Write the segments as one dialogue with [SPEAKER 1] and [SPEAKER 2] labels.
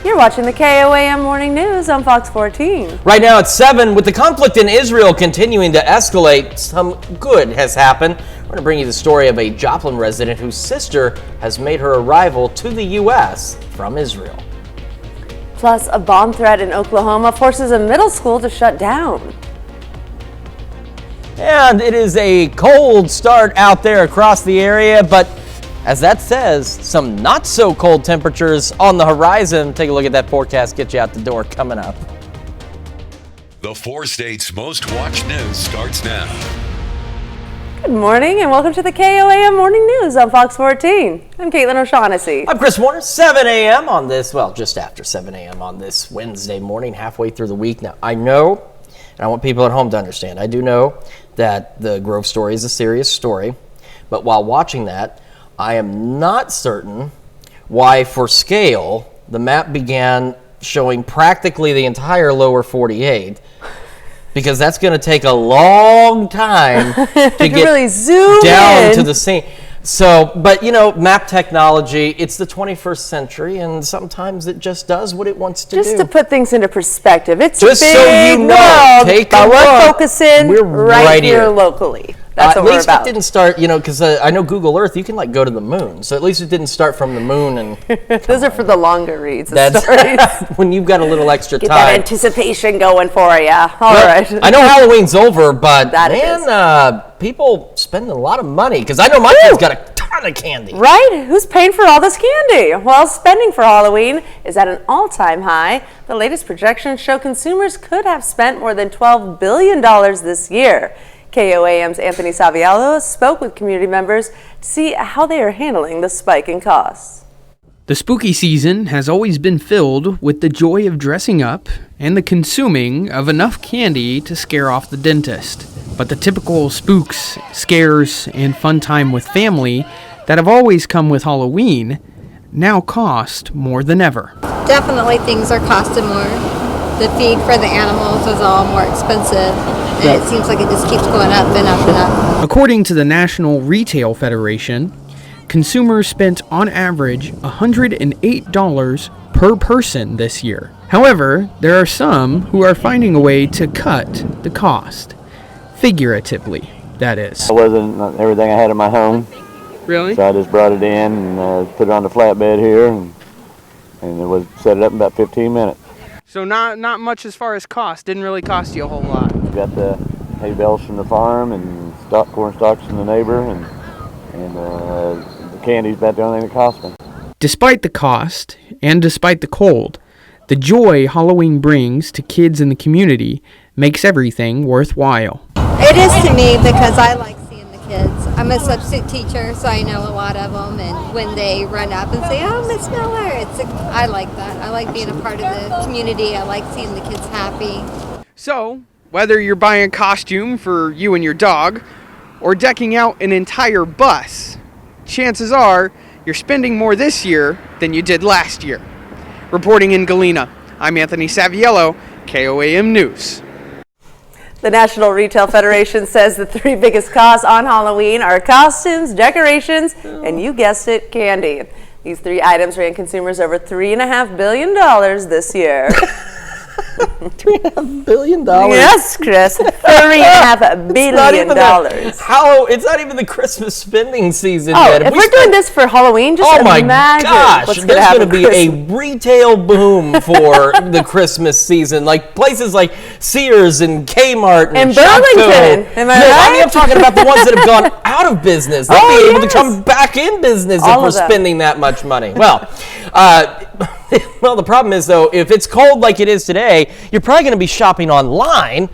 [SPEAKER 1] You're watching the KOAM Morning News on Fox 14.
[SPEAKER 2] Right now it's 7. With the conflict in Israel continuing to escalate, some good has happened. We're going to bring you the story of a Joplin resident whose sister has made her arrival to the U.S. from Israel.
[SPEAKER 1] Plus, a bomb threat in Oklahoma forces a middle school to shut down.
[SPEAKER 2] And it is a cold start out there across the area, but as that says, some not so cold temperatures on the horizon. Take a look at that forecast, get you out the door coming up.
[SPEAKER 3] The 4 states' most watched news starts now.
[SPEAKER 1] Good morning and welcome to the KOAM Morning News on Fox 14. I'm Caitlin O'Shaughnessy.
[SPEAKER 2] I'm Chris Warner, 7 a.m. on this, well, just after 7 a.m. on this Wednesday morning, halfway through the week. Now, I know, and I want people at home to understand, I do know that the Grove story is a serious story, but while watching that, I am not certain why, for scale, the map began showing practically the entire lower 48, because that's going to take a long time to get
[SPEAKER 1] really zoom
[SPEAKER 2] down
[SPEAKER 1] in
[SPEAKER 2] to the scene. So, but you know, map technology, it's the 21st century, and sometimes it just does what it wants to do.
[SPEAKER 1] Just to put things into perspective, it's
[SPEAKER 2] just
[SPEAKER 1] a big
[SPEAKER 2] so you know,
[SPEAKER 1] world,
[SPEAKER 2] take
[SPEAKER 1] but
[SPEAKER 2] a
[SPEAKER 1] we're
[SPEAKER 2] look.
[SPEAKER 1] focusing
[SPEAKER 2] We're
[SPEAKER 1] right here
[SPEAKER 2] here
[SPEAKER 1] locally. That's what
[SPEAKER 2] at
[SPEAKER 1] we're
[SPEAKER 2] least
[SPEAKER 1] about.
[SPEAKER 2] It didn't start, you know, because I know Google Earth, you can like go to the moon. So at least it didn't start from the moon. And
[SPEAKER 1] Those are for the longer reads.
[SPEAKER 2] that's
[SPEAKER 1] Stories.
[SPEAKER 2] when you've got a little extra
[SPEAKER 1] Get
[SPEAKER 2] time.
[SPEAKER 1] that anticipation going for you. All right.
[SPEAKER 2] I know Halloween's over, but
[SPEAKER 1] That it
[SPEAKER 2] man, people spending a lot of money because I know my kid's got a ton of candy.
[SPEAKER 1] Right? Who's paying for all this candy? Well, spending for Halloween is at an all-time high. The latest projections show consumers could have spent more than $12 billion this year. KOAM's Anthony Saviello spoke with community members to see how they are handling the spike in costs.
[SPEAKER 4] The spooky season has always been filled with the joy of dressing up and the consuming of enough candy to scare off the dentist. But the typical spooks, scares, and fun time with family that have always come with Halloween now cost more than ever.
[SPEAKER 5] Definitely things are costing more. The feed for the animals is all more expensive, and it seems like it just keeps going up and up and up.
[SPEAKER 4] According to the National Retail Federation, consumers spent on average $108 per person this year. However, there are some who are finding a way to cut the cost. Figuratively, that is.
[SPEAKER 6] It wasn't everything I had in my home.
[SPEAKER 4] Really?
[SPEAKER 6] So I just brought it in and put it on the flatbed here and it was set it up in about 15 minutes.
[SPEAKER 4] So not much as far as cost. Didn't really cost you a whole lot.
[SPEAKER 6] We got the hay bales from the farm and corn stalks from the neighbor and the candy's about the only thing that cost me.
[SPEAKER 4] Despite the cost and despite the cold, the joy Halloween brings to kids in the community makes everything worthwhile.
[SPEAKER 5] It is to me because I like seeing the kids. I'm a substitute teacher, so I know a lot of them, and when they run up and say, "Oh, Miss Miller," I like that. I like being a part of the community. I like seeing the kids happy.
[SPEAKER 4] So, whether you're buying a costume for you and your dog, or decking out an entire bus, chances are you're spending more this year than you did last year. Reporting in Galena, I'm Anthony Saviello, KOAM News.
[SPEAKER 1] The National Retail Federation says the 3 biggest costs on Halloween are costumes, decorations, and you guessed it, candy. These 3 items ran consumers over $3.5 billion this year.
[SPEAKER 2] $3.5 billion.
[SPEAKER 1] Yes, Chris, $3.5 billion.
[SPEAKER 2] It's not even the Christmas spending season
[SPEAKER 1] Oh,
[SPEAKER 2] yet.
[SPEAKER 1] if we're doing this for Halloween, just imagine what's going to happen.
[SPEAKER 2] There's going to be a retail boom for the Christmas season. Like places like Sears and Kmart and
[SPEAKER 1] Burlington. Am I right?
[SPEAKER 2] I mean, I'm talking about the ones that have gone out of business. They'll be able to come back in business if we're spending that much money. Well, well, the problem is, though, if it's cold like it is today, you're probably going to be shopping online.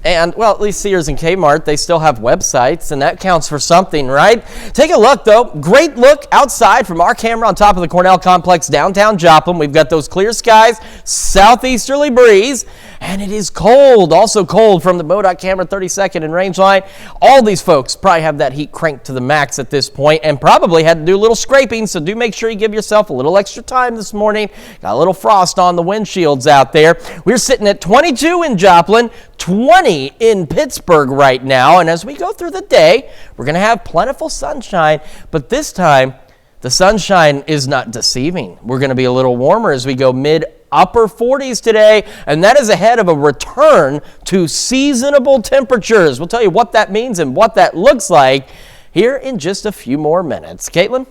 [SPEAKER 2] And, well, at least Sears and Kmart, they still have websites, and that counts for something, right? Take a look, though. Great look outside from our camera on top of the Cornell Complex, downtown Joplin. We've got those clear skies, southeasterly breeze, and it is cold. Also cold from the MoDOT camera 32nd and range line. All these folks probably have that heat cranked to the max at this point and probably had to do a little scraping, so do make sure you give yourself a little extra time this morning. Got a little frost on the windshields out there. We're sitting at 22 in Joplin, 20 in Pittsburgh right now, and as we go through the day, we're going to have plentiful sunshine, but this time The sunshine is not deceiving. We're going to be a little warmer as we go mid-upper 40s today, and that is ahead of a return to seasonable temperatures. We'll tell you what that means and what that looks like here in just a few more minutes. Caitlin?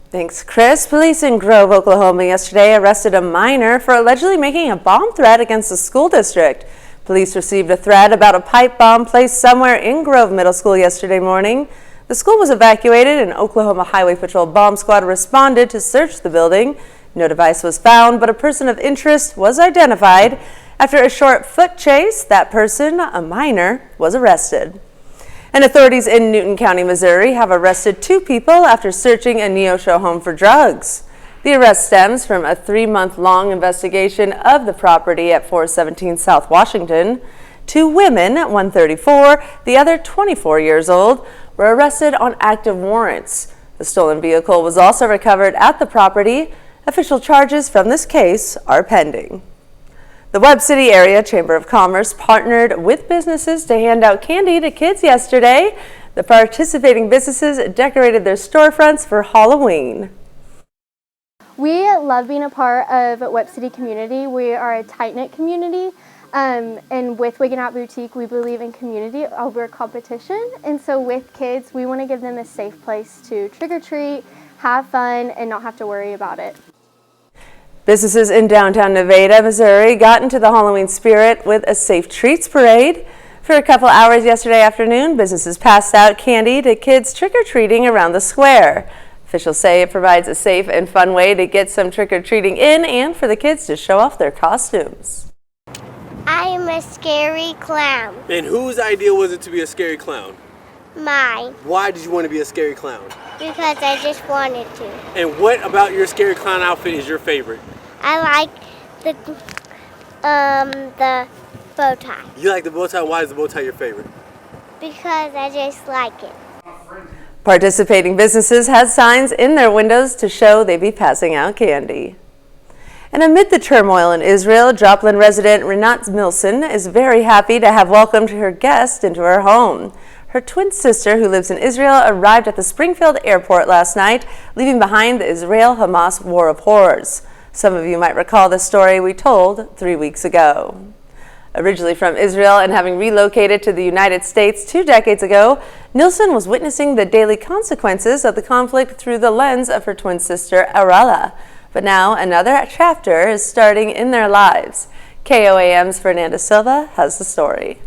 [SPEAKER 1] Thanks, Chris. Police in Grove, Oklahoma yesterday arrested a minor for allegedly making a bomb threat against the school district. Police received a threat about a pipe bomb placed somewhere in Grove Middle School yesterday morning. The school was evacuated and Oklahoma Highway Patrol bomb squad responded to search the building. No device was found, but a person of interest was identified. After a short foot chase, that person, a minor, was arrested. And authorities in Newton County, Missouri have arrested 2 people after searching a Neosho home for drugs. The arrest stems from a 3-month-long investigation of the property at 417 South Washington. 2 women, one 34, the other 24 years old, were arrested on active warrants. The stolen vehicle was also recovered at the property. Official charges from this case are pending. The Webb City Area Chamber of Commerce partnered with businesses to hand out candy to kids yesterday. The participating businesses decorated their storefronts for Halloween.
[SPEAKER 7] We love being a part of Webb City community. We are a tight-knit community. And with Wiggin' Out Boutique, we believe in community over competition. And so with kids, we want to give them a safe place to trick-or-treat, have fun, and not have to worry about it.
[SPEAKER 1] Businesses in downtown Nevada, Missouri got into the Halloween spirit with a Safe Treats parade. For a couple hours yesterday afternoon, businesses passed out candy to kids trick-or-treating around the square. Officials say it provides a safe and fun way to get some trick-or-treating in and for the kids to show off their costumes.
[SPEAKER 8] I am a scary clown.
[SPEAKER 9] And whose idea was it to be a scary clown?
[SPEAKER 8] Mine.
[SPEAKER 9] Why did you want to be a scary clown?
[SPEAKER 8] Because I just wanted to.
[SPEAKER 9] And what about your scary clown outfit is your favorite?
[SPEAKER 8] I like the bow tie.
[SPEAKER 9] You like the bow tie? Why is the bow tie your favorite?
[SPEAKER 8] Because I just like it.
[SPEAKER 1] Participating businesses had signs in their windows to show they'd be passing out candy. And amid the turmoil in Israel, Joplin resident Rinat Milson is very happy to have welcomed her guest into her home. Her twin sister, who lives in Israel, arrived at the Springfield airport last night, leaving behind the Israel-Hamas war of horrors. Some of you might recall the story we told 3 weeks ago. Originally from Israel and having relocated to the United States 2 decades ago, Nilsson was witnessing the daily consequences of the conflict through the lens of her twin sister, Arala. But now another chapter is starting in their lives. KOAM's Fernanda Silva has the story.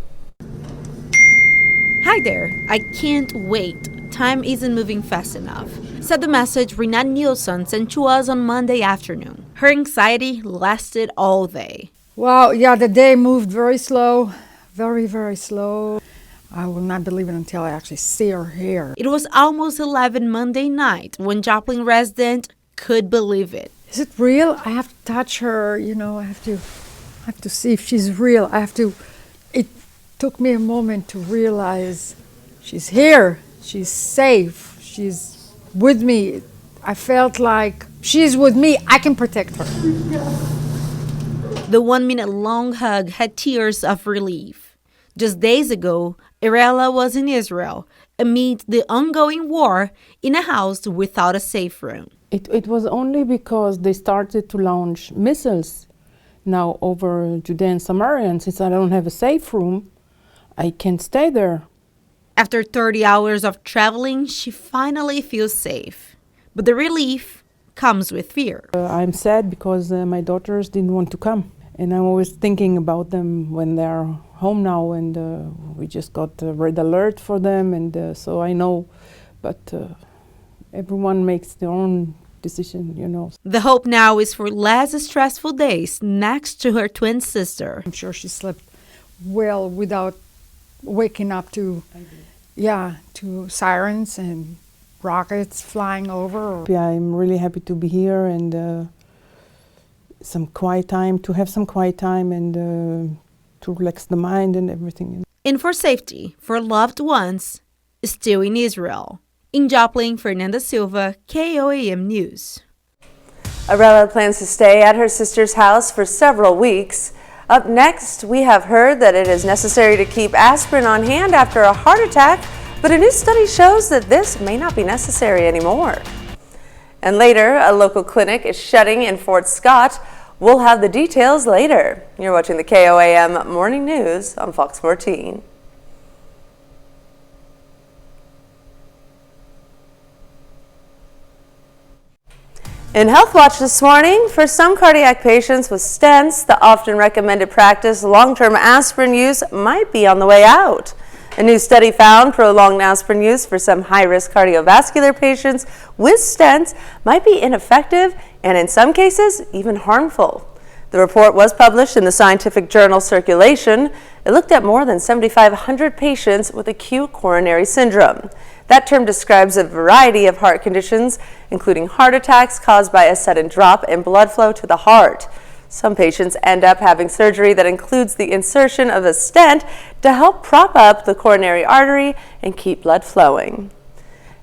[SPEAKER 10] Hi there. I can't wait. Time isn't moving fast enough, said the message Rinat Nielsen sent to us on Monday afternoon. Her anxiety lasted all day.
[SPEAKER 11] Wow, yeah, the day moved very slow, very, very slow. I will not believe it until I actually see her here.
[SPEAKER 10] It was almost 11 Monday night when Joplin resident could believe it.
[SPEAKER 11] Is it real? I have to touch her, you know, I have to see if she's real. It took me a moment to realize she's here, she's safe, she's with me. I felt like she's with me, I can protect her.
[SPEAKER 10] The 1-minute-long hug had tears of relief. Just days ago, Irela was in Israel amid the ongoing war in a house without a safe room.
[SPEAKER 12] It was only because they started to launch missiles now over Judea and Samaria, and since I don't have a safe room, I can't stay there.
[SPEAKER 10] After 30 hours of traveling, she finally feels safe. But the relief comes with fear.
[SPEAKER 12] I'm sad because my daughters didn't want to come. And I'm always thinking about them when they're home now, and we just got a red alert for them, and so I know, but everyone makes their own decision, you know.
[SPEAKER 10] The hope now is for less stressful days next to her twin sister.
[SPEAKER 11] I'm sure she slept well without waking up to sirens and rockets flying over.
[SPEAKER 12] Yeah, I'm really happy to be here and to have some quiet time and to relax the mind and everything.
[SPEAKER 10] And for safety for loved ones still in Israel. In Joplin, Fernanda Silva, KOAM News.
[SPEAKER 1] Arela plans to stay at her sister's house for several weeks. Up next, we have heard that it is necessary to keep aspirin on hand after a heart attack, but a new study shows that this may not be necessary anymore. And later, a local clinic is shutting in Fort Scott. We'll have the details later. You're watching the KOAM Morning News on Fox 14. In Health Watch this morning, for some cardiac patients with stents, the often recommended practice, long-term aspirin use, might be on the way out. A new study found prolonged aspirin use for some high-risk cardiovascular patients with stents might be ineffective and in some cases even harmful. The report was published in the scientific journal Circulation. It looked at more than 7,500 patients with acute coronary syndrome. That term describes a variety of heart conditions, including heart attacks caused by a sudden drop in blood flow to the heart. Some patients end up having surgery that includes the insertion of a stent to help prop up the coronary artery and keep blood flowing.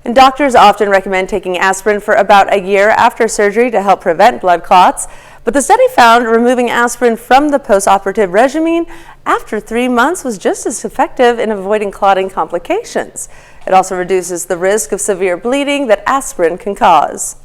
[SPEAKER 1] And doctors often recommend taking aspirin for about a year after surgery to help prevent blood clots. But the study found removing aspirin from the post-operative regimen after 3 months was just as effective in avoiding clotting complications. It also reduces the risk of severe bleeding that aspirin can cause.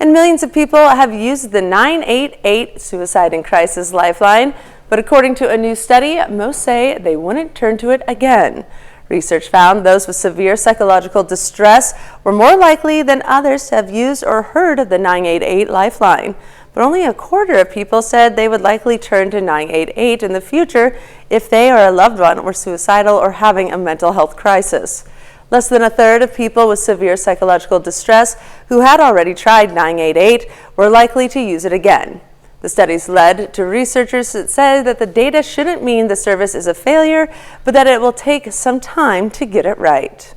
[SPEAKER 1] And millions of people have used the 988 Suicide and Crisis Lifeline, but according to a new study, most say they wouldn't turn to it again. Research found those with severe psychological distress were more likely than others to have used or heard of the 988 Lifeline. But only a quarter of people said they would likely turn to 988 in the future if they or a loved one were suicidal or having a mental health crisis. Less than a third of people with severe psychological distress who had already tried 988 were likely to use it again. The studies led to researchers that said that the data shouldn't mean the service is a failure, but that it will take some time to get it right.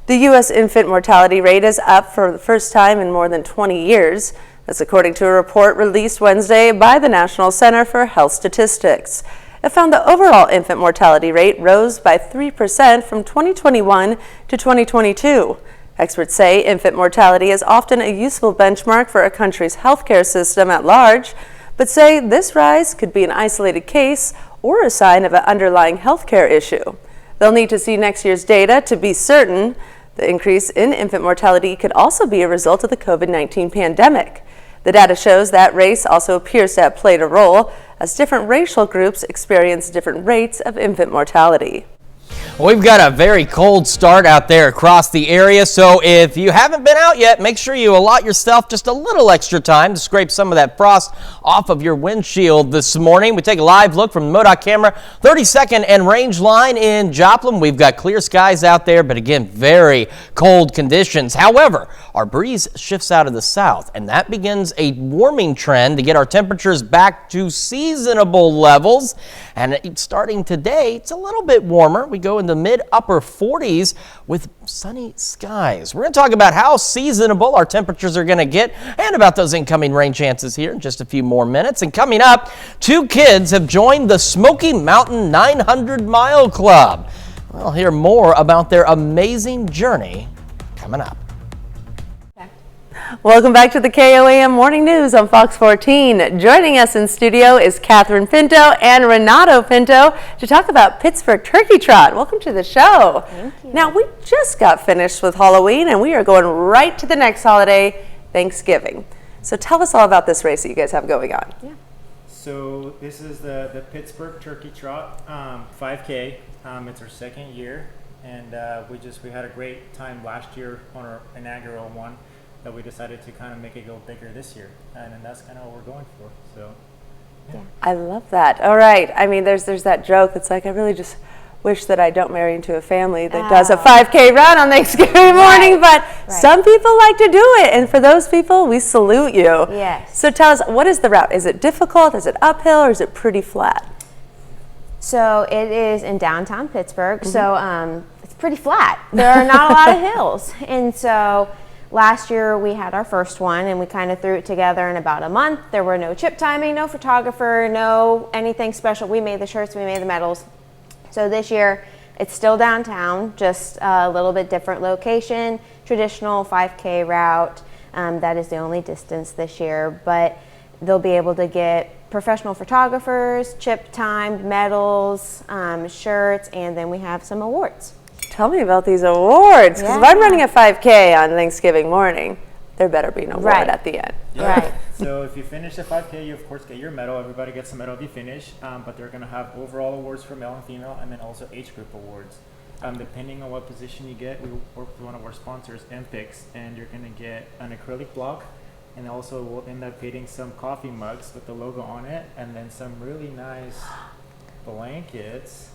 [SPEAKER 1] The U.S. infant mortality rate is up for the first time in more than 20 years. That's according to a report released Wednesday by the National Center for Health Statistics. It found the overall infant mortality rate rose by 3% from 2021 to 2022. Experts say infant mortality is often a useful benchmark for a country's healthcare system at large, but say this rise could be an isolated case or a sign of an underlying healthcare issue. They'll need to see next year's data to be certain. The increase in infant mortality could also be a result of the COVID-19 pandemic. The data shows that race also appears to have played a role, as different racial groups experience different rates of infant mortality.
[SPEAKER 2] We've got a very cold start out there across the area, so if you haven't been out yet, make sure you allot yourself just a little extra time to scrape some of that frost off of your windshield this morning. We take a live look from the MoDOT camera, 32nd and Range line in Joplin. We've got clear skies out there, but again, very cold conditions. However, our breeze shifts out of the south, and that begins a warming trend to get our temperatures back to seasonable levels. And starting today, it's a little bit warmer. We go in the mid-upper 40s with sunny skies. We're going to talk about how seasonable our temperatures are going to get and about those incoming rain chances here in just a few more minutes. And coming up, 2 kids have joined the Smoky Mountain 900-Mile Club. We'll hear more about their amazing journey coming up.
[SPEAKER 1] Welcome back to the KOAM Morning News on Fox 14. Joining us in studio is Catherine Pinto and Renato Pinto to talk about Pittsburgh Turkey Trot. Welcome to the show.
[SPEAKER 13] Thank you.
[SPEAKER 1] Now, we just got finished with Halloween and we are going right to the next holiday, Thanksgiving. So tell us all about this race that you guys have going on.
[SPEAKER 13] Yeah. So this is the Pittsburgh Turkey Trot 5K. It's our second year, and we had a great time last year on our inaugural one. That we decided to kind of make it go bigger this year, and that's kind of what we're going for. So, yeah.
[SPEAKER 1] I love that. All right. I mean, there's that joke. It's like I really just wish that I don't marry into a family that does a 5K run on Thanksgiving morning, but some people like to do it, and for those people, we salute you.
[SPEAKER 14] Yes.
[SPEAKER 1] So tell us, what is the route? Is it difficult? Is it uphill, or is it pretty flat?
[SPEAKER 14] So it is in downtown Pittsburgh. So it's pretty flat. There are not a lot of hills, and so. Last year we had our first one and we kind of threw it together in about a month. There were no chip timing, no photographer, no anything special. We made the shirts, we made the medals. So this year it's still downtown, just a little bit different location, traditional 5K route. That is the only distance this year, but they'll be able to get professional photographers, chip timed medals, shirts, and then we have some awards.
[SPEAKER 1] Tell me about these awards, because if I'm running a 5K on Thanksgiving morning, there better be an award
[SPEAKER 14] Right.
[SPEAKER 1] at the end.
[SPEAKER 14] Right.
[SPEAKER 13] So if you finish the 5K, you of course get your medal. Everybody gets a medal if you finish, but they're going to have overall awards for male and female, and then also age group awards. Depending on what position you get, we work with one of our sponsors, MPix, and you're going to get an acrylic block, and also we'll end up getting some coffee mugs with the logo on it, and then some really nice blankets.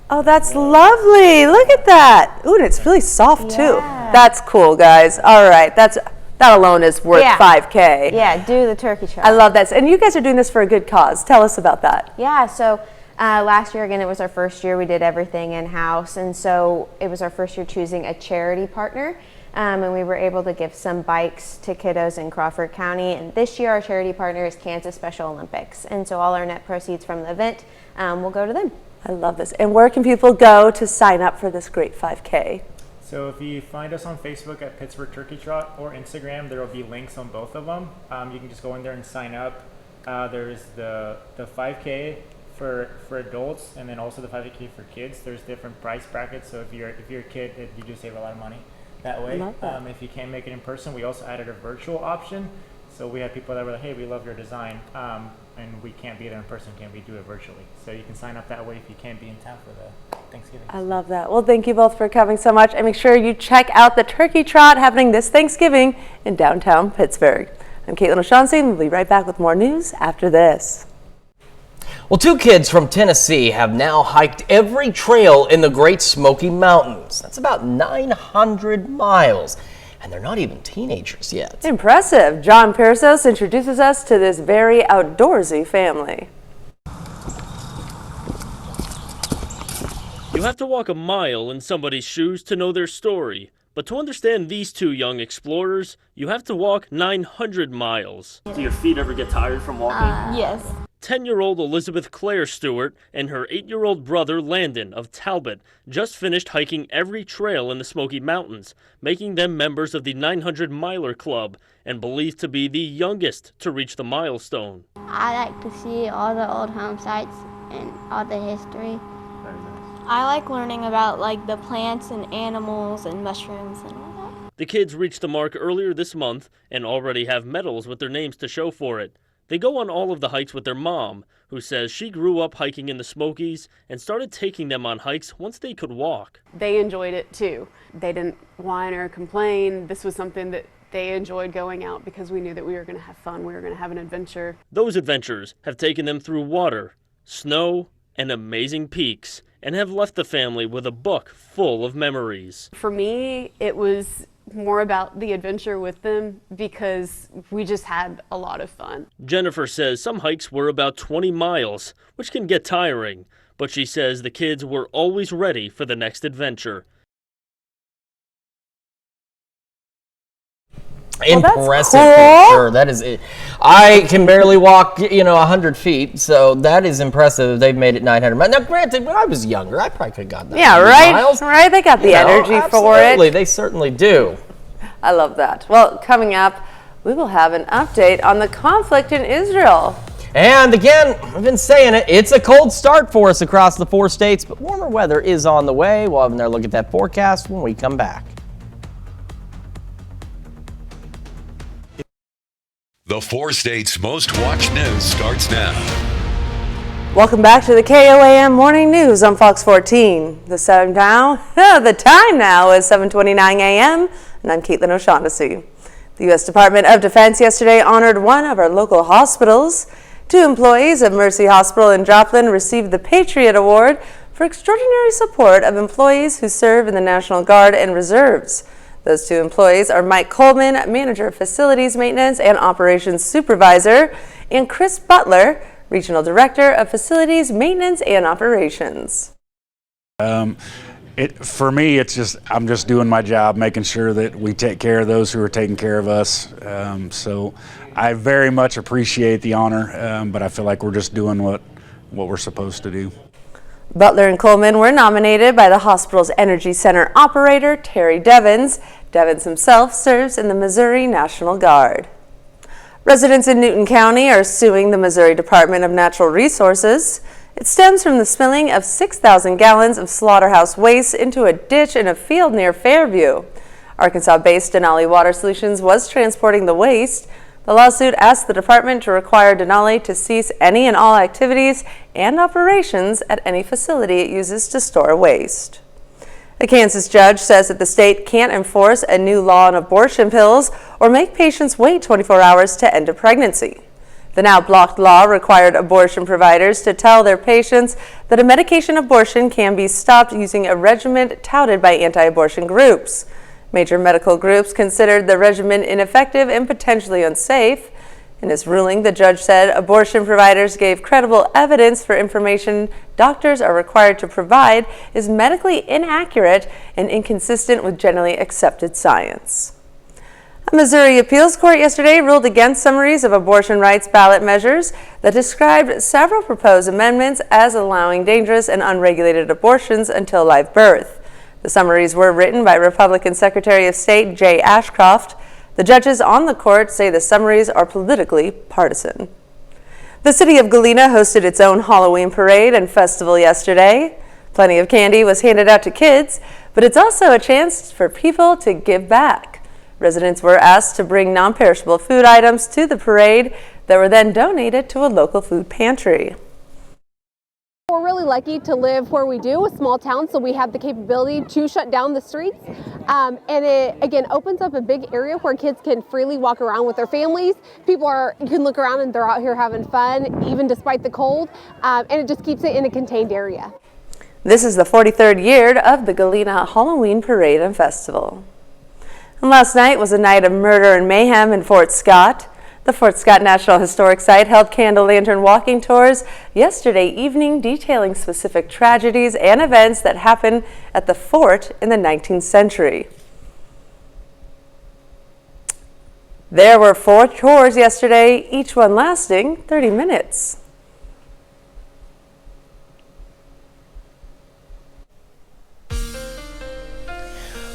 [SPEAKER 1] Oh, that's lovely. Look at that. Ooh, and it's really soft too. That's cool, guys. All right. That alone is worth $5K.
[SPEAKER 14] Yeah, do the turkey trot.
[SPEAKER 1] I love that. And you guys are doing this for a good cause. Tell us about that.
[SPEAKER 14] Yeah, so last year, again, it was our first year. We did everything in-house, and so it was our first year choosing a charity partner, and we were able to give some bikes to kiddos in Crawford County. And this year, our charity partner is Kansas Special Olympics, and so all our net proceeds from the event will go to them.
[SPEAKER 1] I love this. And where can people go to sign up for this great 5K?
[SPEAKER 13] So if you find us on Facebook at Pittsburgh Turkey Trot or Instagram, there will be links on both of them. You can just go in there and sign up. There's the 5K for adults, and then also the 5K for kids. There's different price brackets. So if you're a kid, you do save a lot of money that way. If you can't make it in person, we also added a virtual option. So we had people that were like, hey, we love your design, and we can't be there in person. Can we do it virtually? So you can sign up that way if you can't be in town for the Thanksgiving.
[SPEAKER 1] I love that. Well, thank you both for coming so much. And make sure you check out the Turkey Trot happening this Thanksgiving in downtown Pittsburgh. I'm Caitlin O'Shaughnessy, and we'll be right back with more news after this.
[SPEAKER 2] Well, 2 kids from Tennessee have now hiked every trail in the Great Smoky Mountains. That's about 900 miles. And they're not even teenagers yet.
[SPEAKER 1] Impressive. John Persos introduces us to this very outdoorsy family.
[SPEAKER 15] You have to walk a mile in somebody's shoes to know their story. But to understand these 2 young explorers, you have to walk 900 miles. Do your feet ever get tired from walking?
[SPEAKER 16] Yes.
[SPEAKER 15] 10-year-old Elizabeth Claire Stewart and her 8-year-old brother Landon of Talbot just finished hiking every trail in the Smoky Mountains, making them members of the 900 Miler Club and believed to be the youngest to reach the milestone.
[SPEAKER 16] I like to see all the old home sites and all the history. I like learning about the plants and animals and mushrooms and all that.
[SPEAKER 15] The kids reached the mark earlier this month and already have medals with their names to show for it. They go on all of the hikes with their mom, who says she grew up hiking in the Smokies and started taking them on hikes once they could walk.
[SPEAKER 17] They enjoyed it too. They didn't whine or complain. This was something that they enjoyed going out because we knew that we were going to have fun. We were going to have an adventure.
[SPEAKER 15] Those adventures have taken them through water, snow, and amazing peaks, and have left the family with a book full of memories.
[SPEAKER 17] For me, it was more about the adventure with them because we just had a lot of fun.
[SPEAKER 15] Jennifer says some hikes were about 20 miles, which can get tiring, but she says the kids were always ready for the next adventure.
[SPEAKER 2] Impressive,
[SPEAKER 1] cool.
[SPEAKER 2] for sure. That is it. I can barely walk, 100 feet, so that is impressive. They've made it 900 miles. Now, granted, when I was younger, I probably could have gotten that.
[SPEAKER 1] Yeah,
[SPEAKER 2] 100
[SPEAKER 1] right.
[SPEAKER 2] miles.
[SPEAKER 1] Right. They got the energy for it.
[SPEAKER 2] Absolutely, they certainly do.
[SPEAKER 1] I love that. Well, coming up, we will have an update on the conflict in Israel.
[SPEAKER 2] And again, I've been saying it, it's a cold start for us across the 4 states, but warmer weather is on the way. We'll have another look at that forecast when we come back.
[SPEAKER 3] The 4 states' most watched news starts now.
[SPEAKER 1] Welcome back to the KOAM Morning News on Fox 14. The time now is 7:29 a.m. and I'm Caitlin O'Shaughnessy. The U.S. Department of Defense yesterday honored one of our local hospitals. 2 employees of Mercy Hospital in Joplin received the Patriot Award for extraordinary support of employees who serve in the National Guard and Reserves. Those 2 employees are Mike Coleman, Manager of Facilities Maintenance and Operations Supervisor, and Chris Butler, Regional Director of Facilities Maintenance and Operations.
[SPEAKER 18] For me, I'm just doing my job, making sure that we take care of those who are taking care of us. So I very much appreciate the honor, but I feel like we're just doing what we're supposed to do.
[SPEAKER 1] Butler and Coleman were nominated by the hospital's Energy Center operator, Terry Devins. Devins himself serves in the Missouri National Guard. Residents in Newton County are suing the Missouri Department of Natural Resources. It stems from the spilling of 6,000 gallons of slaughterhouse waste into a ditch in a field near Fairview. Arkansas-based Denali Water Solutions was transporting the waste. The lawsuit asked the department to require Denali to cease any and all activities and operations at any facility it uses to store waste. A Kansas judge says that the state can't enforce a new law on abortion pills or make patients wait 24 hours to end a pregnancy. The now blocked law required abortion providers to tell their patients that a medication abortion can be stopped using a regimen touted by anti-abortion groups. Major medical groups considered the regimen ineffective and potentially unsafe. In his ruling, the judge said abortion providers gave credible evidence for information doctors are required to provide is medically inaccurate and inconsistent with generally accepted science. A Missouri appeals court yesterday ruled against summaries of abortion rights ballot measures that described several proposed amendments as allowing dangerous and unregulated abortions until live birth. The summaries were written by Republican Secretary of State Jay Ashcroft. The judges on the court say the summaries are politically partisan. The city of Galena hosted its own Halloween parade and festival yesterday. Plenty of candy was handed out to kids, but it's also a chance for people to give back. Residents were asked to bring non-perishable food items to the parade that were then donated to a local food pantry.
[SPEAKER 19] We're really lucky to live where we do, a small town, so we have the capability to shut down the streets. And it, again, opens up a big area where kids can freely walk around with their families. You can look around and they're out here having fun, even despite the cold, and it just keeps it in a contained area.
[SPEAKER 1] This is the 43rd year of the Galena Halloween Parade and Festival. And last night was a night of murder and mayhem in Fort Scott. The Fort Scott National Historic Site held candle lantern walking tours yesterday evening detailing specific tragedies and events that happened at the fort in the 19th century. There were 4 tours yesterday, each one lasting 30 minutes.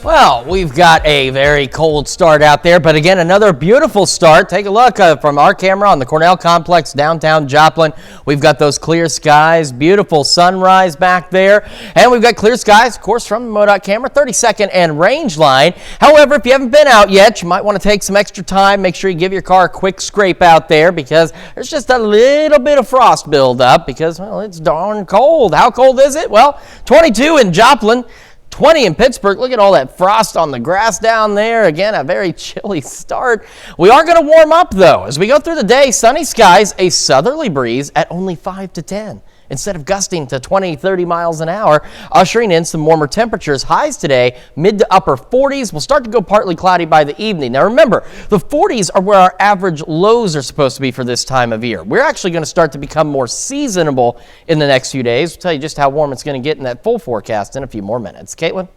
[SPEAKER 2] Well, we've got a very cold start out there, but again, another beautiful start. Take a look from our camera on the Cornell Complex, downtown Joplin. We've got those clear skies, beautiful sunrise back there, and we've got clear skies, of course, from the MoDOT camera, 32nd and Range Line. However, if you haven't been out yet, you might want to take some extra time. Make sure you give your car a quick scrape out there because there's just a little bit of frost buildup because, well, it's darn cold. How cold is it? Well, 22 in Joplin. 20 in Pittsburgh. Look at all that frost on the grass down there. Again, a very chilly start. We are going to warm up, though. As we go through the day, sunny skies, a southerly breeze at only 5 to 10. Instead of gusting to 20, 30 miles an hour, ushering in some warmer temperatures. Highs today, mid to upper 40s. We'll start to go partly cloudy by the evening. Now remember, the 40s are where our average lows are supposed to be for this time of year. We're actually going to start to become more seasonable in the next few days. We'll tell you just how warm it's going to get in that full forecast in a few more minutes. Caitlin?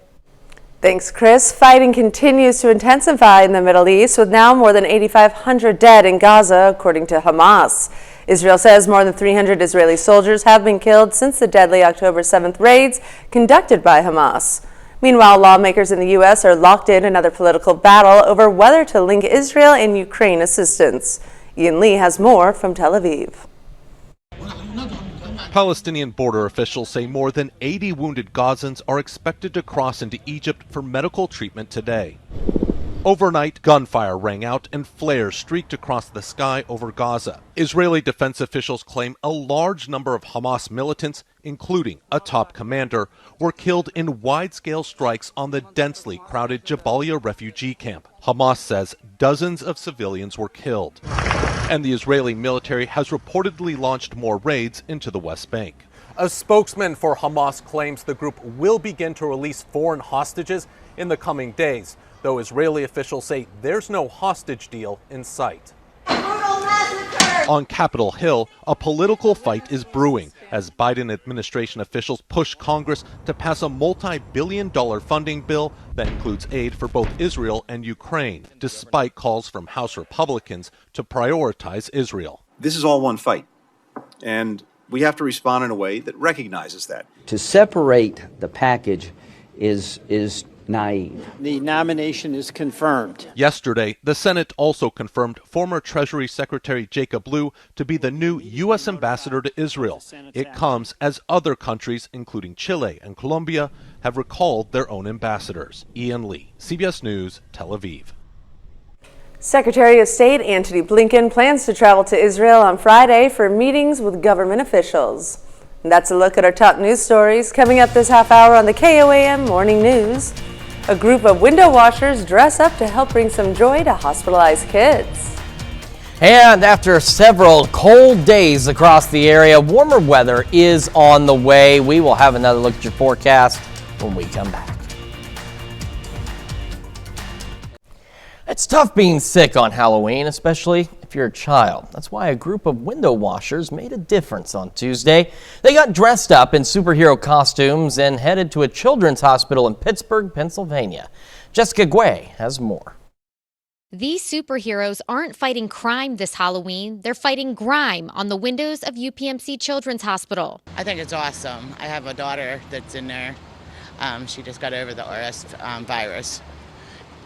[SPEAKER 1] Thanks, Chris. Fighting continues to intensify in the Middle East, with now more than 8,500 dead in Gaza, according to Hamas. Israel says more than 300 Israeli soldiers have been killed since the deadly October 7th raids conducted by Hamas. Meanwhile, lawmakers in the U.S. are locked in another political battle over whether to link Israel and Ukraine assistance. Ian Lee has more from Tel Aviv.
[SPEAKER 20] Palestinian border officials say more than 80 wounded Gazans are expected to cross into Egypt for medical treatment today. Overnight, gunfire rang out and flares streaked across the sky over Gaza. Israeli defense officials claim a large number of Hamas militants, including a top commander, were killed in wide-scale strikes on the densely crowded Jabalia refugee camp. Hamas says dozens of civilians were killed. And the Israeli military has reportedly launched more raids into the West Bank.
[SPEAKER 21] A spokesman for Hamas claims the group will begin to release foreign hostages in the coming days, though Israeli officials say there's no hostage deal in sight. On Capitol Hill, a political fight is brewing as Biden administration officials push Congress to pass a multi-billion-dollar funding bill that includes aid for both Israel and Ukraine, despite calls from House Republicans to prioritize Israel.
[SPEAKER 22] This is all one fight, and we have to respond in a way that recognizes that.
[SPEAKER 23] To separate the package is
[SPEAKER 5] naive.
[SPEAKER 6] The nomination is confirmed.
[SPEAKER 21] Yesterday, the Senate also confirmed former Treasury Secretary Jacob Lew to be the new U.S. ambassador to Israel. It comes as other countries, including Chile and Colombia, have recalled their own ambassadors. Ian Lee, CBS News, Tel Aviv.
[SPEAKER 1] Secretary of State Antony Blinken plans to travel to Israel on Friday for meetings with government officials. And that's a look at our top news stories coming up this half hour on the KOAM Morning News. A group of window washers dress up to help bring some joy to hospitalized kids.
[SPEAKER 2] And after several cold days across the area, warmer weather is on the way. We will have another look at your forecast when we come back. It's tough being sick on Halloween, especially if you're a child. That's why a group of window washers made a difference on Tuesday. They got dressed up in superhero costumes and headed to a children's hospital in Pittsburgh, Pennsylvania. Jessica Guay has more.
[SPEAKER 23] These superheroes aren't fighting crime this Halloween. They're fighting grime on the windows of UPMC Children's Hospital.
[SPEAKER 24] I think it's awesome. I have a daughter that's in there. She just got over the RS virus.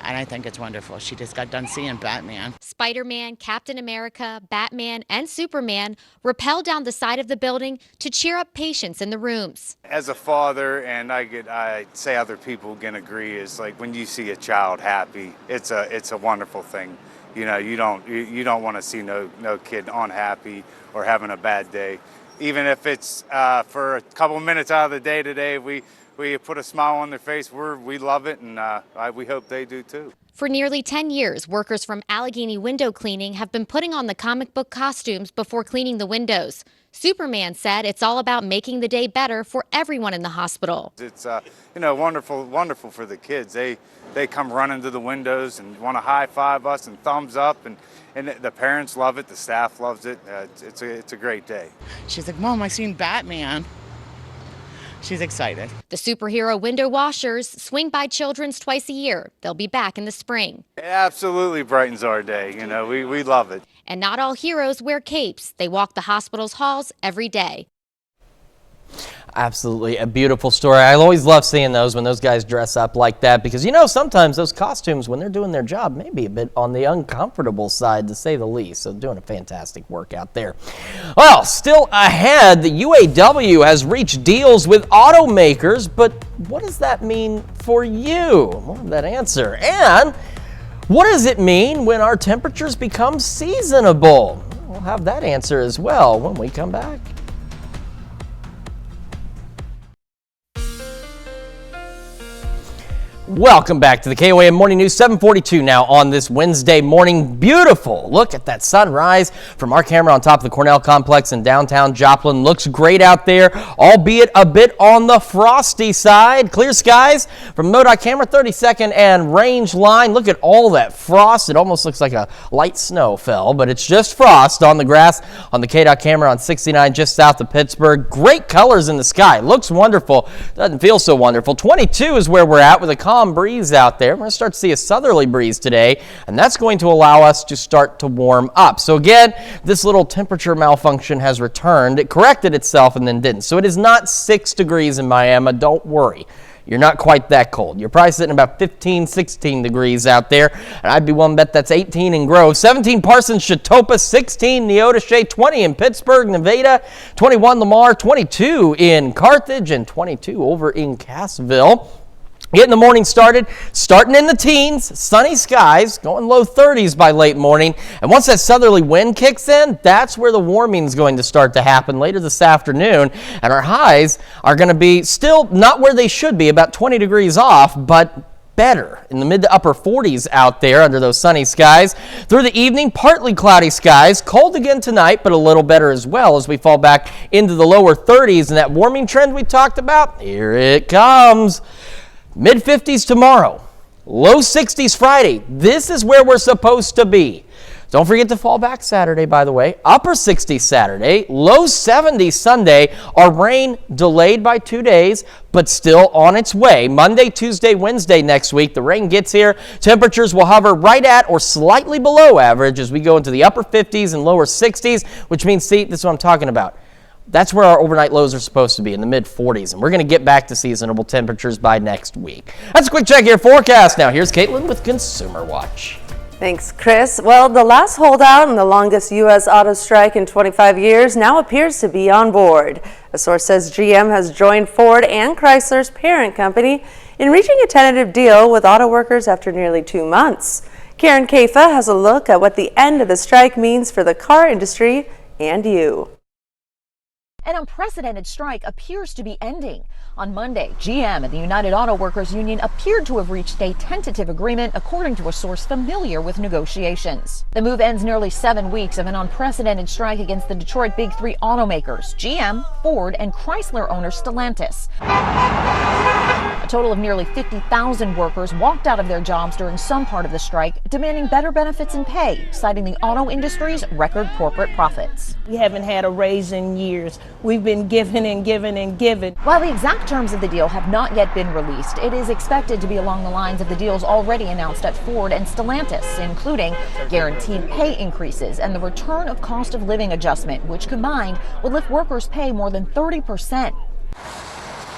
[SPEAKER 24] And I think it's wonderful. She just got done seeing Batman.
[SPEAKER 23] Spider-Man, Captain America, Batman, and Superman rappel down the side of the building to cheer up patients in the rooms.
[SPEAKER 25] As a father, and I say other people can agree, is like when you see a child happy, it's a wonderful thing. You know, you don't want to see no kid unhappy or having a bad day. Even if it's for a couple minutes out of the day today, we put a smile on their face. We love it, and we hope they do too.
[SPEAKER 23] For nearly 10 years, workers from Allegheny Window Cleaning have been putting on the comic book costumes before cleaning the windows. Superman said it's all about making the day better for everyone in the hospital.
[SPEAKER 25] It's wonderful for the kids. They come running to the windows and want to high five us and thumbs up, and the parents love it. The staff loves it. It's a great day.
[SPEAKER 24] She's like, Mom, I seen Batman. She's excited.
[SPEAKER 23] The superhero window washers swing by Children's twice a year. They'll be back in the spring.
[SPEAKER 25] It absolutely brightens our day. You know, we love it.
[SPEAKER 23] And not all heroes wear capes. They walk the hospital's halls every day.
[SPEAKER 2] Absolutely a beautiful story. I always love seeing those when those guys dress up like that because, you know, sometimes those costumes, when they're doing their job, may be a bit on the uncomfortable side, to say the least. So doing a fantastic work out there. Well, still ahead, the UAW has reached deals with automakers, but what does that mean for you? We'll have that answer. And what does it mean when our temperatures become seasonable? We'll have that answer as well when we come back. Welcome back to the KOAM Morning News, 7:42 now on this Wednesday morning. Beautiful. Look at that sunrise from our camera on top of the Cornell Complex in downtown Joplin. Looks great out there, albeit a bit on the frosty side. Clear skies from MoDOT camera, 32nd and range line. Look at all that frost. It almost looks like a light snow fell, but it's just frost on the grass on the KDOT camera on 69 just south of Pittsburgh. Great colors in the sky. Looks wonderful. Doesn't feel so wonderful. 22 is where we're at with a calm breeze out there. We're going to start to see a southerly breeze today, and that's going to allow us to start to warm up. So again, this little temperature malfunction has returned. It corrected itself and then didn't. So it is not 6 degrees in Miami. Don't worry. You're not quite that cold. You're probably sitting about 15, 16 degrees out there, and I'd be willing to bet that's 18 in Grove, 17 Parsons, Chautauqua, 16 Neodesha, 20 in Pittsburgh, Nevada, 21 Lamar, 22 in Carthage, and 22 over in Cassville. Getting the morning started, starting in the teens, sunny skies, going low 30s by late morning. And once that southerly wind kicks in, that's where the warming is going to start to happen later this afternoon. And our highs are going to be still not where they should be, about 20 degrees off, but better in the mid to upper 40s out there under those sunny skies. Through the evening, partly cloudy skies. Cold again tonight, but a little better as well as we fall back into the lower 30s. And that warming trend we talked about, here it comes. Mid-50s tomorrow, low 60s Friday. This is where we're supposed to be. Don't forget to fall back Saturday, by the way. Upper 60s Saturday, low 70s Sunday. Our rain delayed by 2 days, but still on its way. Monday, Tuesday, Wednesday next week, the rain gets here. Temperatures will hover right at or slightly below average as we go into the upper 50s and lower 60s, which means, see, this is what I'm talking about. that's where our overnight lows are supposed to be, in the mid-40s, and we're going to get back to seasonable temperatures by next week. That's a quick check your forecast. Now here's Caitlin with Consumer Watch.
[SPEAKER 1] Thanks, Chris. Well, the last holdout and the longest U.S. auto strike in 25 years now appears to be on board. A source says GM has joined Ford and Chrysler's parent company in reaching a tentative deal with auto workers after nearly 2 months. Karen Kafa has a look at what the end of the strike means for the car industry and you.
[SPEAKER 4] An unprecedented strike appears to be ending. On Monday, GM and the United Auto Workers Union appeared to have reached a tentative agreement, according to a source familiar with negotiations. The move ends nearly 7 weeks of an unprecedented strike against the Detroit Big Three automakers, GM, Ford, and Chrysler owner Stellantis. A total of nearly 50,000 workers walked out of their jobs during some part of the strike, demanding better benefits and pay, citing the auto industry's record corporate profits.
[SPEAKER 5] We haven't had a raise in years. We've been giving and giving and giving.
[SPEAKER 4] While the exact terms of the deal have not yet been released, it is expected to be along the lines of the deals already announced at Ford and Stellantis, including guaranteed pay increases and the return of cost of living adjustment, which combined would lift workers' pay more than 30%.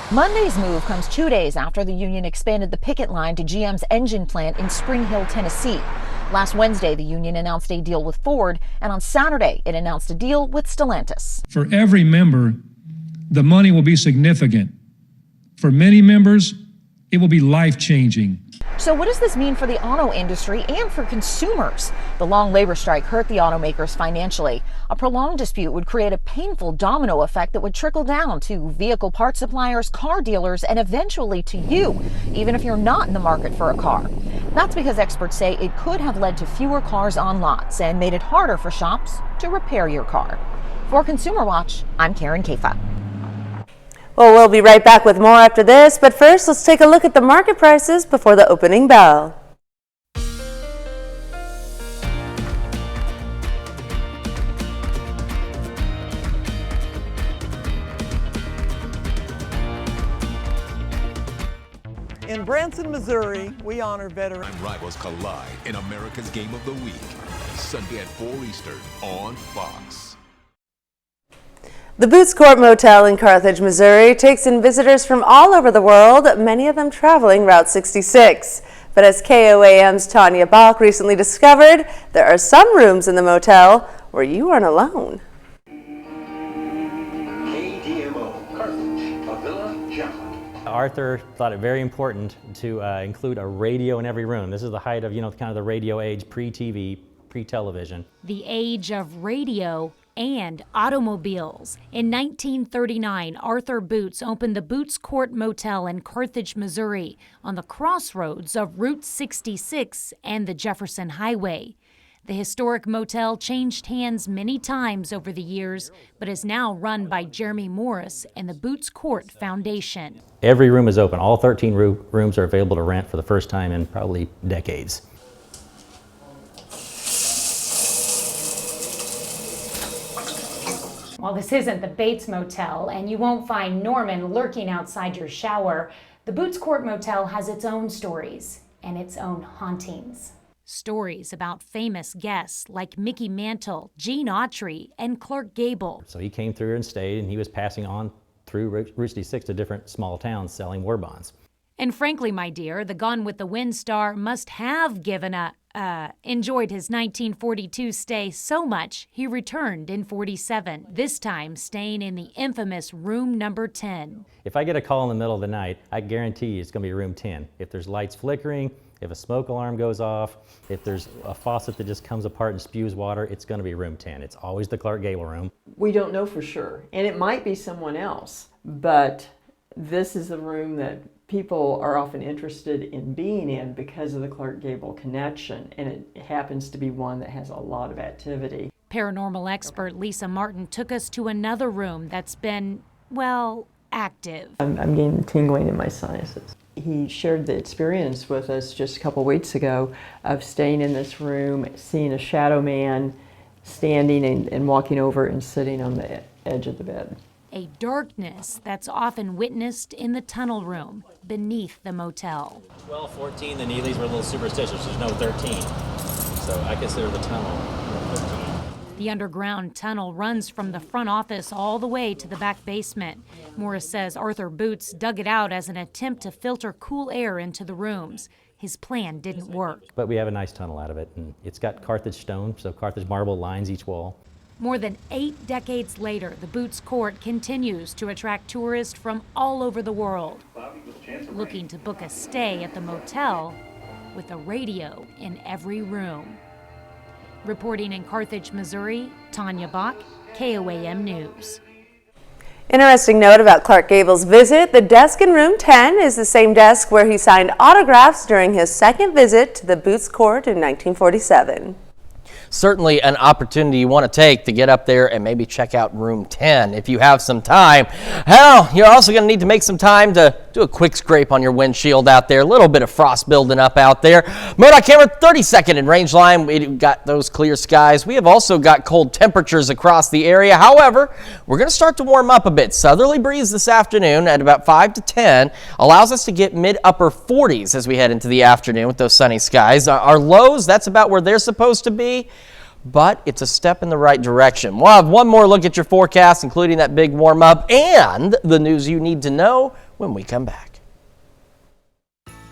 [SPEAKER 4] Monday's move comes 2 days after the union expanded the picket line to GM's engine plant in Spring Hill, Tennessee. Last Wednesday, the union announced a deal with Ford, and on Saturday, it announced a deal with Stellantis.
[SPEAKER 7] For every member, the money will be significant. For many members, it will be life-changing.
[SPEAKER 4] So what does this mean for the auto industry and for consumers? The long labor strike hurt the automakers financially. A prolonged dispute would create a painful domino effect that would trickle down to vehicle parts suppliers, car dealers, and eventually to you, even if you're not in the market for a car. That's because experts say it could have led to fewer cars on lots and made it harder for shops to repair your car. For Consumer Watch, I'm Karen Kafa.
[SPEAKER 1] Well, we'll be right back with more after this, but first let's take a look at the market prices before the opening bell.
[SPEAKER 8] In Branson, Missouri, we honor veterans.
[SPEAKER 9] Rivals collide in America's Game of the Week, Sunday at 4 Eastern on Fox.
[SPEAKER 1] The Boots Court Motel in Carthage, Missouri takes in visitors from all over the world, many of them traveling Route 66. But as KOAM's Tanya Bach recently discovered, there are some rooms in the motel where you aren't alone.
[SPEAKER 26] Arthur thought it very important to include a radio in every room. This is the height of, kind of the radio age, pre-TV, pre-television.
[SPEAKER 27] The age of radio and automobiles. In 1939, Arthur Boots opened the Boots Court Motel in Carthage, Missouri, on the crossroads of Route 66 and the Jefferson Highway. The historic motel changed hands many times over the years, but is now run by Jeremy Morris and the Boots Court Foundation.
[SPEAKER 26] Every room is open. All 13 rooms are available to rent for the first time in probably decades.
[SPEAKER 27] While this isn't the Bates Motel, and you won't find Norman lurking outside your shower, the Boots Court Motel has its own stories and its own hauntings. Stories about famous guests like Mickey Mantle, Gene Autry, and Clark Gable.
[SPEAKER 26] So he came through and stayed, and he was passing on through Route 66 to different small towns selling war bonds.
[SPEAKER 27] And frankly, my dear, the Gone with the Wind star must have enjoyed his 1942 stay so much, he returned in 47, this time staying in the infamous room number 10.
[SPEAKER 26] If I get a call in the middle of the night, I guarantee you it's going to be room 10. If there's lights flickering, if a smoke alarm goes off, if there's a faucet that just comes apart and spews water, it's going to be room 10. It's always the Clark Gable room.
[SPEAKER 28] We don't know for sure, and it might be someone else, but this is the room that people are often interested in being in because of the Clark Gable connection, and it happens to be one that has a lot of activity.
[SPEAKER 27] Paranormal expert Lisa Martin took us to another room that's been, well, active.
[SPEAKER 28] I'm getting tingling in my sinuses. He shared the experience with us just a couple weeks ago of staying in this room, seeing a shadow man standing and walking over and sitting on the edge of the bed.
[SPEAKER 27] A darkness that's often witnessed in the tunnel room beneath the motel.
[SPEAKER 26] 12, 14, the Neelys were a little superstitious. There's no 13. So I consider the tunnel 13.
[SPEAKER 27] The underground tunnel runs from the front office all the way to the back basement. Morris says Arthur Boots dug it out as an attempt to filter cool air into the rooms. His plan didn't work.
[SPEAKER 26] But we have a nice tunnel out of it, and it's got Carthage stone, so Carthage marble lines each wall.
[SPEAKER 27] More than 8 decades later, the Boots Court continues to attract tourists from all over the world, looking to book a stay at the motel with a radio in every room. Reporting in Carthage, Missouri, Tanya Bach, KOAM News.
[SPEAKER 1] Interesting note about Clark Gable's visit. The desk in room 10 is the same desk where he signed autographs during his second visit to the Boots Court in 1947.
[SPEAKER 2] Certainly an opportunity you want to take to get up there and maybe check out room 10 if you have some time. Hell, you're also going to need to make some time to do a quick scrape on your windshield out there. A little bit of frost building up out there. MoDOT camera 32nd in range line. We've got those clear skies. We have also got cold temperatures across the area. However, we're going to start to warm up a bit. Southerly breeze this afternoon at about 5 to 10 allows us to get mid-upper 40s as we head into the afternoon with those sunny skies. Our lows, that's about where they're supposed to be, but it's a step in the right direction. We'll have one more look at your forecast, including that big warm-up and the news you need to know when we come back.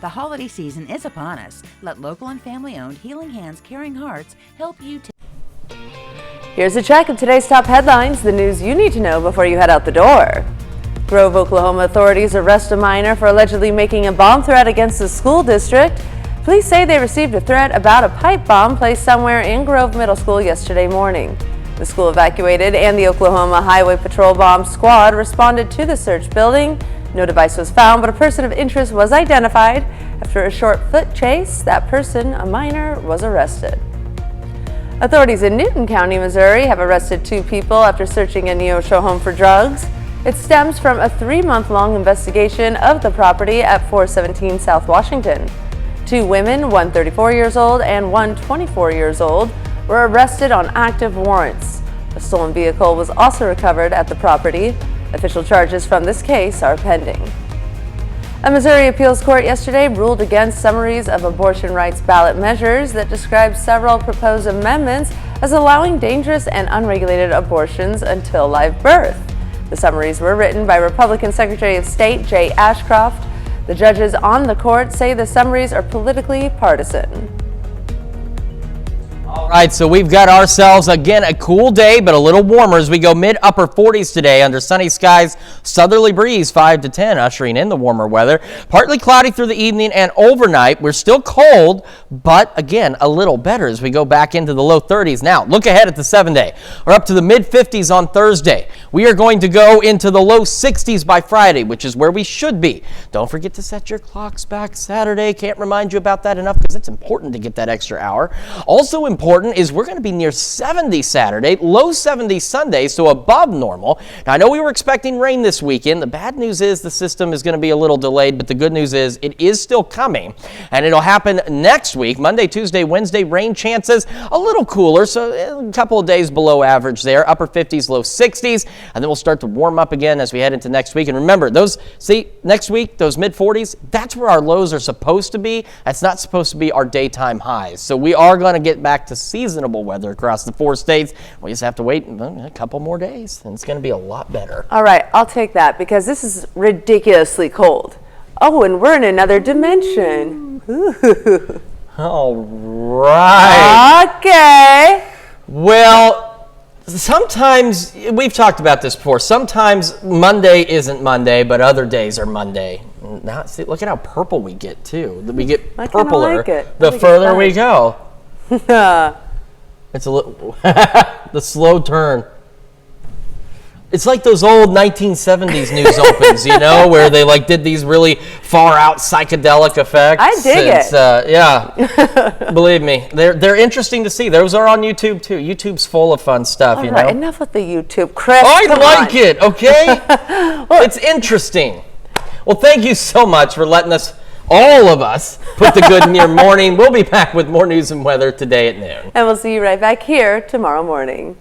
[SPEAKER 10] The holiday season is upon us. Let local and family-owned Healing Hands Caring Hearts help you.
[SPEAKER 1] Here's a check of today's top headlines, the news you need to know before you head out the door. Grove, Oklahoma authorities arrest a minor for allegedly making a bomb threat against the school district. Police say they received a threat about a pipe bomb placed somewhere in Grove Middle School yesterday morning. The school evacuated and the Oklahoma Highway Patrol Bomb Squad responded to the search building. No device was found, but a person of interest was identified. After a short foot chase, that person, a minor, was arrested. Authorities in Newton County, Missouri have arrested 2 people after searching a Neosho home for drugs. It stems from a 3-month-long investigation of the property at 417 South Washington. 2 women, one 34 years old and one 24 years old, were arrested on active warrants. A stolen vehicle was also recovered at the property. Official charges from this case are pending. A Missouri appeals court yesterday ruled against summaries of abortion rights ballot measures that describe several proposed amendments as allowing dangerous and unregulated abortions until live birth. The summaries were written by Republican Secretary of State Jay Ashcroft. The judges on the court say the summaries are politically partisan.
[SPEAKER 2] All right, so we've got ourselves, again, a cool day, but a little warmer as we go mid-upper 40s today under sunny skies. Southerly breeze 5 to 10, ushering in the warmer weather. Partly cloudy through the evening and overnight. We're still cold, but again, a little better as we go back into the low 30s. Now, look ahead at the 7-day. We're up to the mid-50s on Thursday. We are going to go into the low 60s by Friday, which is where we should be. Don't forget to set your clocks back Saturday. Can't remind you about that enough because it's important to get that extra hour. Also important is we're going to be near 70 Saturday, low 70 Sunday, so above normal. Now, I know we were expecting rain this weekend. The bad news is the system is going to be a little delayed, but the good news is it is still coming, and it'll happen next week, Monday, Tuesday, Wednesday. Rain chances a little cooler, so a couple of days below average there, upper 50s, low 60s, and then we'll start to warm up again as we head into next week. And remember, next week, those mid 40s, that's where our lows are supposed to be. That's not supposed to be our daytime highs. So we are going to get back to seasonable weather across the 4 states. We just have to wait a couple more days, and it's going to be a lot better.
[SPEAKER 1] All right, I'll take that because this is ridiculously cold. Oh, and we're in another dimension. Ooh.
[SPEAKER 2] All right.
[SPEAKER 1] Okay.
[SPEAKER 2] Well, sometimes, we've talked about this before, sometimes Monday isn't Monday, but other days are Monday. Now, see, look at how purple we get, too. We get purpler the further we go. It's a little the slow turn. It's like those old 1970s news opens, you know, where they did these really far out psychedelic effects.
[SPEAKER 1] I dig it.
[SPEAKER 2] Yeah, believe me, they're interesting to see. Those are on YouTube too. YouTube's full of fun stuff.
[SPEAKER 1] All
[SPEAKER 2] you
[SPEAKER 1] right,
[SPEAKER 2] know.
[SPEAKER 1] Enough with the YouTube, Chris.
[SPEAKER 2] I like it. Okay, it's interesting. Well, thank you so much for letting us. All of us put the good in your morning. We'll be back with more news and weather today at noon.
[SPEAKER 1] And we'll see you right back here tomorrow morning.